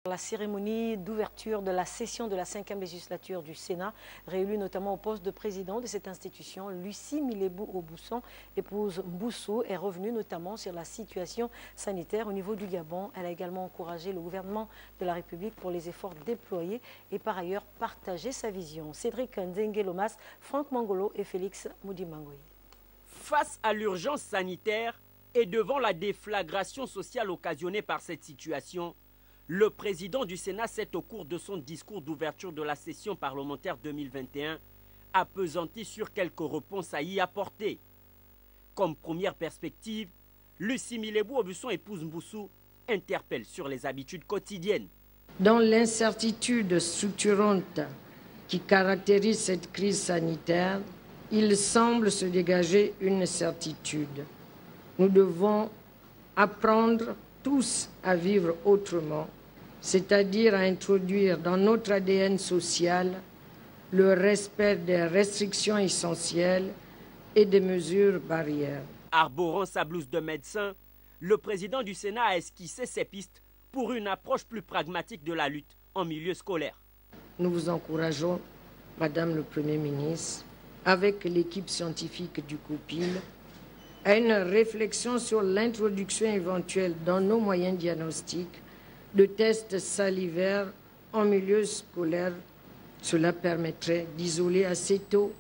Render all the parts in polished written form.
La cérémonie d'ouverture de la session de la 5e législature du Sénat, réélue notamment au poste de président de cette institution, Lucie Milébou-Aubusson, épouse Mboussou, est revenue notamment sur la situation sanitaire au niveau du Gabon. Elle a également encouragé le gouvernement de la République pour les efforts déployés et par ailleurs partagé sa vision. Cédric Ndengue-Lomas, Franck Mangolo et Félix Moudimangoy. Face à l'urgence sanitaire et devant la déflagration sociale occasionnée par cette situation, le président du Sénat s'est, au cours de son discours d'ouverture de la session parlementaire 2021, appesanti sur quelques réponses à y apporter. Comme première perspective, Lucie Milébou-Aubusson, épouse Mboussou, interpelle sur les habitudes quotidiennes. Dans l'incertitude structurante qui caractérise cette crise sanitaire, il semble se dégager une certitude. Nous devons apprendre tous à vivre autrement, c'est-à-dire à introduire dans notre ADN social le respect des restrictions essentielles et des mesures barrières. Arborant sa blouse de médecin, le président du Sénat a esquissé ses pistes pour une approche plus pragmatique de la lutte en milieu scolaire. Nous vous encourageons, Madame le Premier ministre, avec l'équipe scientifique du COPIL, à une réflexion sur l'introduction éventuelle dans nos moyens diagnostiques de tests salivaires en milieu scolaire. Cela permettrait d'isoler assez tôt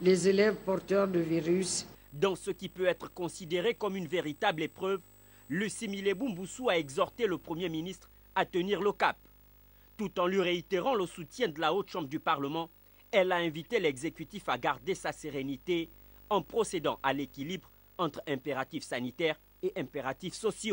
les élèves porteurs de virus. Dans ce qui peut être considéré comme une véritable épreuve, Lucie Milébou-Mboussou a exhorté le Premier ministre à tenir le cap. Tout en lui réitérant le soutien de la Haute Chambre du Parlement, elle a invité l'exécutif à garder sa sérénité en procédant à l'équilibre entre impératifs sanitaires et impératifs sociaux.